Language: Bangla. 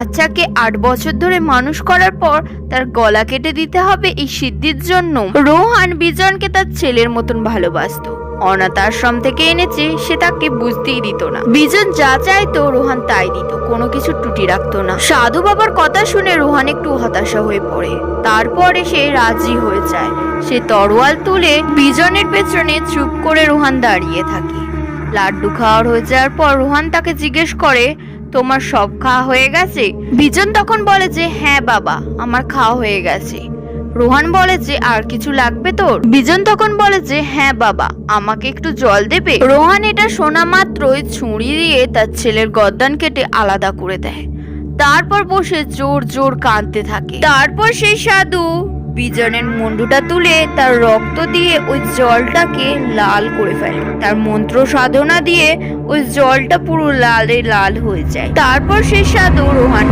বাচ্চাকে 8 বছর ধরে মানুষ করার পর তার গলা কেটে দিতে হবে এই সিদ্ধির জন্য। রোহান বিজনকে তার ছেলের মতন ভালোবাসতো। অনাথ আশ্রম থেকে এনেছে, সে তাকে বুঝতেই দিত না। বিজন যা চাইতো রোহান তাই দিত, কোনো কিছু ত্রুটি রাখতো না। সাধু বাবার কথা শুনে রোহান একটু হতাশা হয়ে পড়ে। তারপরে সে রাজি হয়ে যায়। সে তরোয়াল তুলে বিজনের পেছনে চুপ করে রোহান দাঁড়িয়ে থাকে। লাড্ডু খাওয়ার হয়ে যাওয়ার পর রোহান তাকে জিজ্ঞেস করে, তোমার সব খাওয়া হয়ে গেছে? বিজন তখন বলে যে হ্যাঁ বাবা, আমার খাওয়া হয়ে গেছে। রোহান বলে যে আর কিছু লাগবে তোর? বিজন তখন বলে যে হ্যাঁ বাবা, আমাকে একটু জল দেবে? রোহান এটা শোনা মাত্রই ছুরি দিয়ে তার ছেলের গর্দান কেটে আলাদা করে দেয়। তারপর বসে জোর জোর কাঁদতে থাকে। তারপর সেই সাধু বিজনের মুন্ডুটা তুলে তার রক্ত দিয়ে ওই জলটাকে লাল করে ফেলে। তার মন্ত্র সাধনা দিয়ে ওই জলটা পুরো লালে লাল হয়ে যায়। তারপর সেই সাধু রোহান